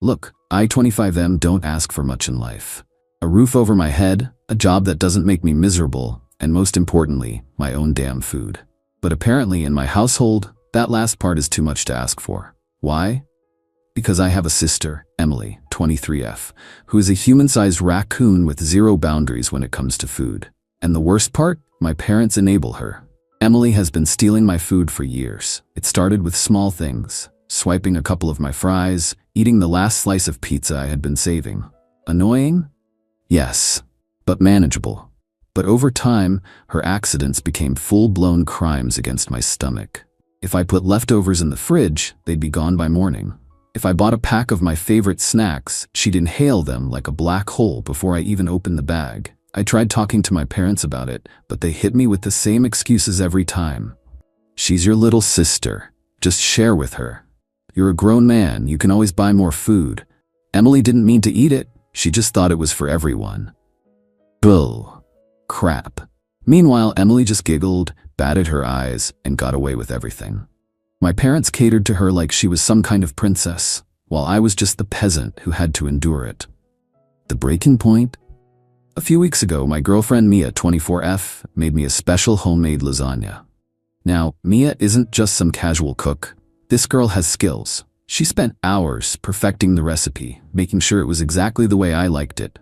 Look, I 25M don't ask for much in life. A roof over my head, a job that doesn't make me miserable, and most importantly, my own damn food. But apparently in my household, that last part is too much to ask for. Why? Because I have a sister, Emily, 23F, who is a human-sized raccoon with zero boundaries when it comes to food. And the worst part? My parents enable her. Emily has been stealing my food for years. It started with small things, swiping a couple of my fries, eating the last slice of pizza I had been saving. Annoying? Yes, but manageable. But over time, her accidents became full-blown crimes against my stomach. If I put leftovers in the fridge, they'd be gone by morning. If I bought a pack of my favorite snacks, she'd inhale them like a black hole before I even opened the bag. I tried talking to my parents about it, but they hit me with the same excuses every time. She's your little sister. Just share with her. You're a grown man, you can always buy more food. Emily didn't mean to eat it, she just thought it was for everyone. Bull. Crap. Meanwhile, Emily just giggled, batted her eyes, and got away with everything. My parents catered to her like she was some kind of princess, while I was just the peasant who had to endure it. The breaking point? A few weeks ago, my girlfriend Mia, 24F, made me a special homemade lasagna. Now, Mia isn't just some casual cook. This girl has skills. She spent hours perfecting the recipe, making sure it was exactly the way I liked it.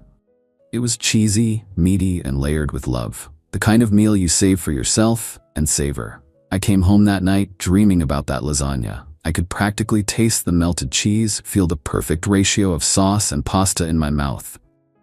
It was cheesy, meaty, and layered with love. The kind of meal you save for yourself and savor. I came home that night dreaming about that lasagna. I could practically taste the melted cheese, feel the perfect ratio of sauce and pasta in my mouth.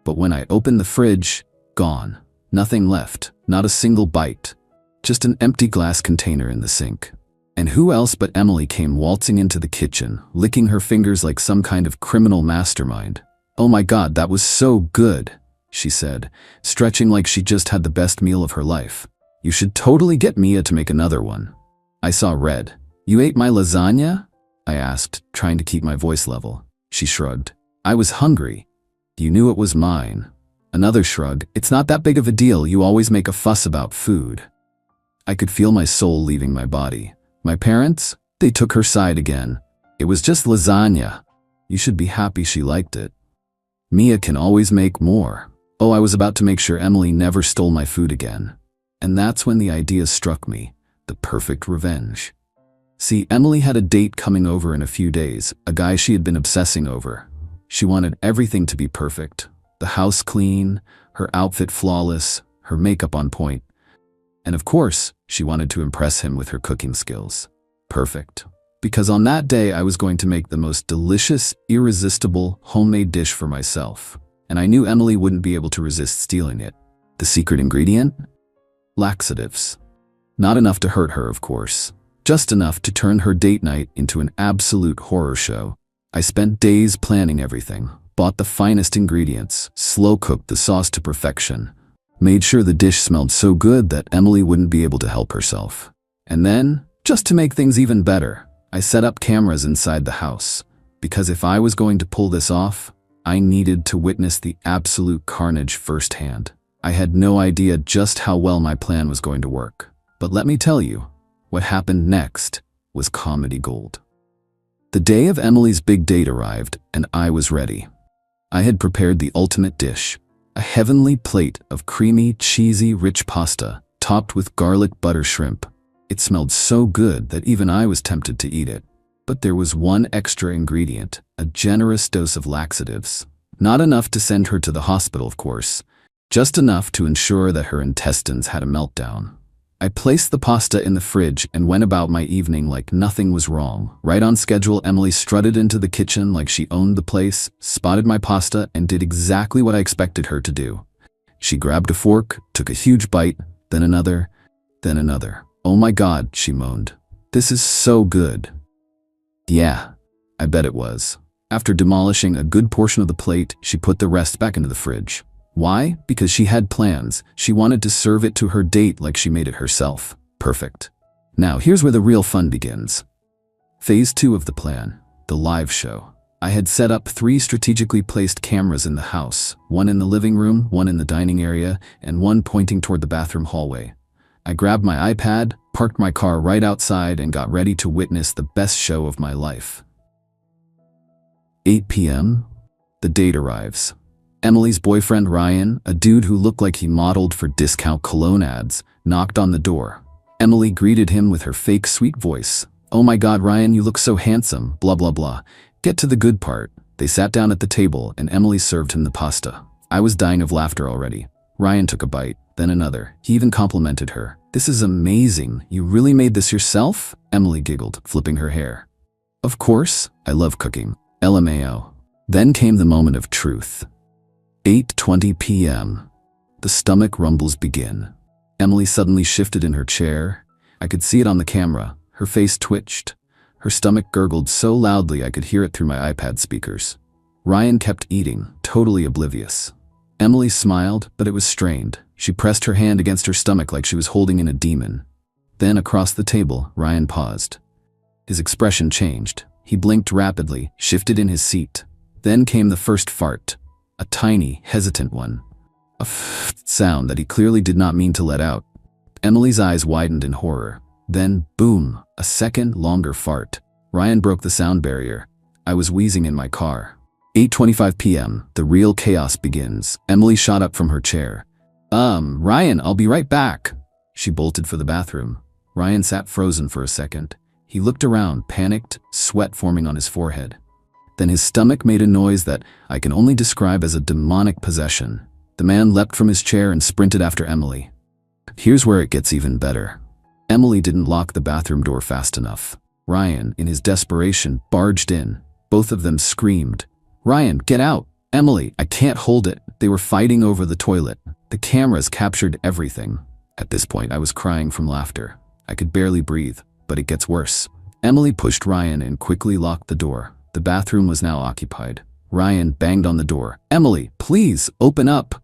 But when I opened the fridge, gone. Nothing left, not a single bite. Just an empty glass container in the sink. And who else but Emily came waltzing into the kitchen, licking her fingers like some kind of criminal mastermind. "Oh my God, that was so good," she said, stretching like she just had the best meal of her life. "You should totally get Mia to make another one." I saw red. "You ate my lasagna?" I asked, trying to keep my voice level. She shrugged. "I was hungry. You knew it was mine." Another shrug. "It's not that big of a deal, you always make a fuss about food." I could feel my soul leaving my body. My parents? They took her side again. "It was just lasagna. You should be happy she liked it. Mia can always make more." Oh, I was about to make sure Emily never stole my food again. And that's when the idea struck me. The perfect revenge. See, Emily had a date coming over in a few days, a guy she had been obsessing over. She wanted everything to be perfect. The house clean, her outfit flawless, her makeup on point. And of course, she wanted to impress him with her cooking skills. Perfect. Because on that day, I was going to make the most delicious, irresistible, homemade dish for myself. And I knew Emily wouldn't be able to resist stealing it. The secret ingredient? Laxatives. Not enough to hurt her, of course. Just enough to turn her date night into an absolute horror show. I spent days planning everything, bought the finest ingredients, slow-cooked the sauce to perfection, made sure the dish smelled so good that Emily wouldn't be able to help herself. And then, just to make things even better, I set up cameras inside the house, because if I was going to pull this off, I needed to witness the absolute carnage firsthand. I had no idea just how well my plan was going to work. But let me tell you, what happened next was comedy gold. The day of Emily's big date arrived, and I was ready. I had prepared the ultimate dish, a heavenly plate of creamy, cheesy, rich pasta, topped with garlic butter shrimp. It smelled so good that even I was tempted to eat it. But there was one extra ingredient, a generous dose of laxatives. Not enough to send her to the hospital, of course, just enough to ensure that her intestines had a meltdown. I placed the pasta in the fridge and went about my evening like nothing was wrong. Right on schedule, Emily strutted into the kitchen like she owned the place, spotted my pasta, and did exactly what I expected her to do. She grabbed a fork, took a huge bite, then another, then another. "Oh my God," she moaned. "This is so good." Yeah, I bet it was. After demolishing a good portion of the plate, she put the rest back into the fridge. Why? Because she had plans. She wanted to serve it to her date like she made it herself. Perfect. Now, here's where the real fun begins. Phase 2 of the plan, the live show. I had set up 3 strategically placed cameras in the house, one in the living room, one in the dining area, and one pointing toward the bathroom hallway. I grabbed my iPad, parked my car right outside, and got ready to witness the best show of my life. 8 p.m. The date arrives. Emily's boyfriend Ryan, a dude who looked like he modeled for discount cologne ads, knocked on the door. Emily greeted him with her fake sweet voice. "Oh my God, Ryan, you look so handsome, blah blah blah." Get to the good part. They sat down at the table and Emily served him the pasta. I was dying of laughter already. Ryan took a bite, then another. He even complimented her. "This is amazing. You really made this yourself?" Emily giggled, flipping her hair. "Of course, I love cooking. LMAO. Then came the moment of truth. 8:20 p.m. The stomach rumbles begin. Emily suddenly shifted in her chair. I could see it on the camera. Her face twitched. Her stomach gurgled so loudly I could hear it through my iPad speakers. Ryan kept eating, totally oblivious. Emily smiled, but it was strained. She pressed her hand against her stomach like she was holding in a demon. Then across the table, Ryan paused. His expression changed. He blinked rapidly, shifted in his seat. Then came the first fart. A tiny, hesitant one. A sound that he clearly did not mean to let out. Emily's eyes widened in horror. Then, boom, a second, longer fart. Ryan broke the sound barrier. I was wheezing in my car. 8:25 p.m. The real chaos begins. Emily shot up from her chair. Ryan, I'll be right back." She bolted for the bathroom. Ryan sat frozen for a second. He looked around, panicked, sweat forming on his forehead. Then his stomach made a noise that I can only describe as a demonic possession. The man leapt from his chair and sprinted after Emily. Here's where it gets even better. Emily didn't lock the bathroom door fast enough. Ryan, in his desperation, barged in. Both of them screamed. "Ryan, get out! Emily, I can't hold it." They were fighting over the toilet. The cameras captured everything. At this point, I was crying from laughter. I could barely breathe, but it gets worse. Emily pushed Ryan and quickly locked the door. The bathroom was now occupied. Ryan banged on the door. "Emily, please, open up."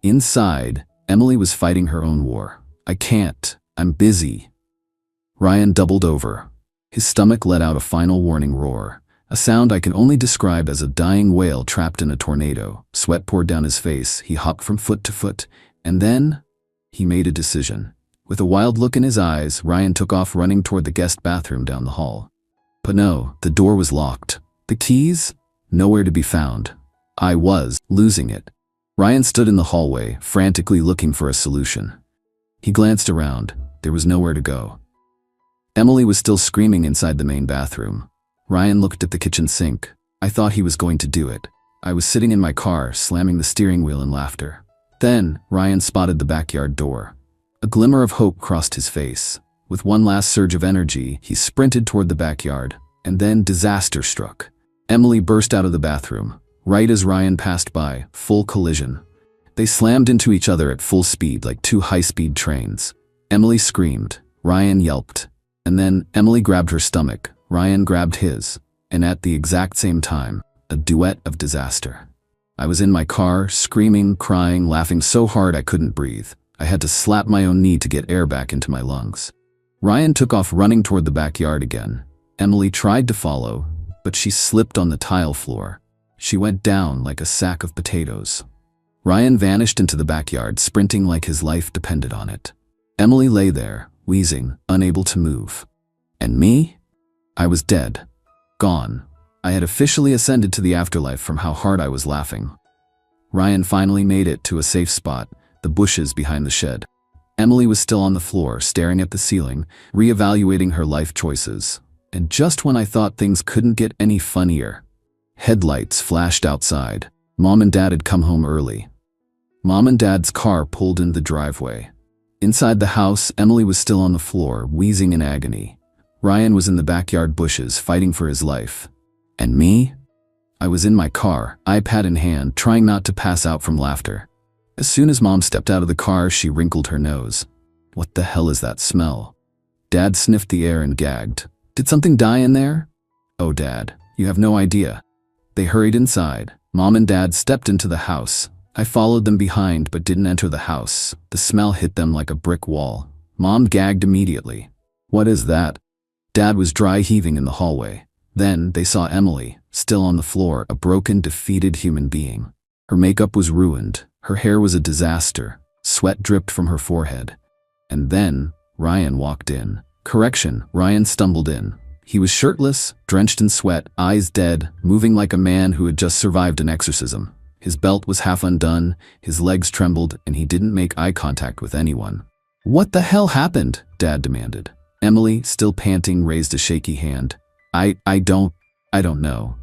Inside, Emily was fighting her own war. "I can't. I'm busy." Ryan doubled over. His stomach let out a final warning roar, a sound I can only describe as a dying whale trapped in a tornado. Sweat poured down his face. He hopped from foot to foot, and then he made a decision. With a wild look in his eyes, Ryan took off running toward the guest bathroom down the hall. But no, the door was locked. The keys? Nowhere to be found. I was losing it. Ryan stood in the hallway, frantically looking for a solution. He glanced around. There was nowhere to go. Emily was still screaming inside the main bathroom. Ryan looked at the kitchen sink. I thought he was going to do it. I was sitting in my car, slamming the steering wheel in laughter. Then, Ryan spotted the backyard door. A glimmer of hope crossed his face. With one last surge of energy, he sprinted toward the backyard. And then disaster struck. Emily burst out of the bathroom. Right as Ryan passed by, full collision. They slammed into each other at full speed like two high-speed trains. Emily screamed. Ryan yelped. And then Emily grabbed her stomach. Ryan grabbed his. And at the exact same time, a duet of disaster. I was in my car, screaming, crying, laughing so hard I couldn't breathe. I had to slap my own knee to get air back into my lungs. Ryan took off running toward the backyard again. Emily tried to follow, but she slipped on the tile floor. She went down like a sack of potatoes. Ryan vanished into the backyard, sprinting like his life depended on it. Emily lay there, wheezing, unable to move. And me? I was dead. Gone. I had officially ascended to the afterlife from how hard I was laughing. Ryan finally made it to a safe spot, the bushes behind the shed. Emily was still on the floor, staring at the ceiling, reevaluating her life choices. And just when I thought things couldn't get any funnier, headlights flashed outside. Mom and Dad had come home early. Mom and Dad's car pulled into the driveway. Inside the house, Emily was still on the floor, wheezing in agony. Ryan was in the backyard bushes, fighting for his life. And me? I was in my car, iPad in hand, trying not to pass out from laughter. As soon as Mom stepped out of the car, she wrinkled her nose. What the hell is that smell? Dad sniffed the air and gagged. Did something die in there? Oh, Dad, you have no idea. They hurried inside. Mom and Dad stepped into the house. I followed them behind but didn't enter the house. The smell hit them like a brick wall. Mom gagged immediately. What is that? Dad was dry heaving in the hallway. Then they saw Emily, still on the floor, a broken, defeated human being. Her makeup was ruined. Her hair was a disaster. Sweat dripped from her forehead. And then Ryan walked in. Correction, Ryan stumbled in. He was shirtless, drenched in sweat, eyes dead, moving like a man who had just survived an exorcism. His belt was half undone, his legs trembled, and he didn't make eye contact with anyone. "What the hell happened?" Dad demanded. Emily, still panting, raised a shaky hand. I don't know,"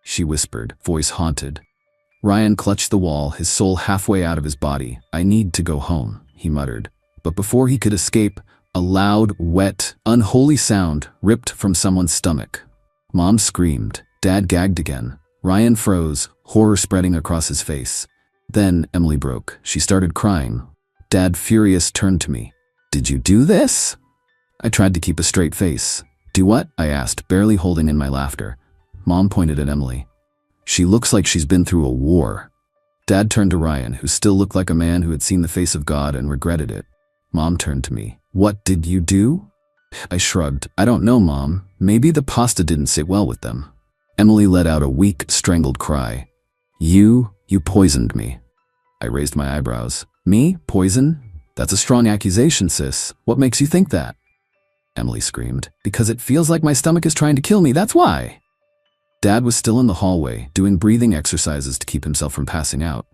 she whispered, voice haunted. Ryan clutched the wall, his soul halfway out of his body. "I need to go home," he muttered. But before he could escape, a loud, wet, unholy sound ripped from someone's stomach. Mom screamed. Dad gagged again. Ryan froze, horror spreading across his face. Then Emily broke. She started crying. Dad, furious, turned to me. "Did you do this?" I tried to keep a straight face. "Do what?" I asked, barely holding in my laughter. Mom pointed at Emily. "She looks like she's been through a war." Dad turned to Ryan, who still looked like a man who had seen the face of God and regretted it. Mom turned to me. "What did you do?" I shrugged. "I don't know, Mom. Maybe the pasta didn't sit well with them." Emily let out a weak, strangled cry. You poisoned me." I raised my eyebrows. "Me? Poison? That's a strong accusation, sis. What makes you think that?" Emily screamed. "Because it feels like my stomach is trying to kill me, that's why." Dad was still in the hallway, doing breathing exercises to keep himself from passing out.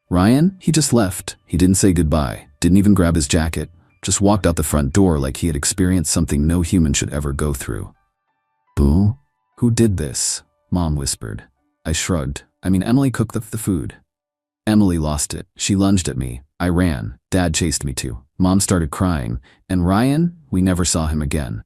Ryan, he just left. He didn't say goodbye, didn't even grab his jacket, just walked out the front door like he had experienced something no human should ever go through. "Boo? Who did this?" Mom whispered. I shrugged. Emily cooked the food. Emily lost it. She lunged at me. I ran. Dad chased me too. Mom started crying. And Ryan, we never saw him again.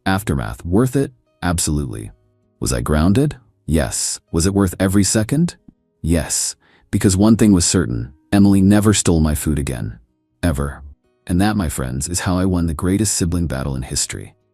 Aftermath. Worth it? Absolutely. Was I grounded? Yes. Was it worth every second? Yes. Because one thing was certain. Emily never stole my food again. Ever. And that, my friends, is how I won the greatest sibling battle in history.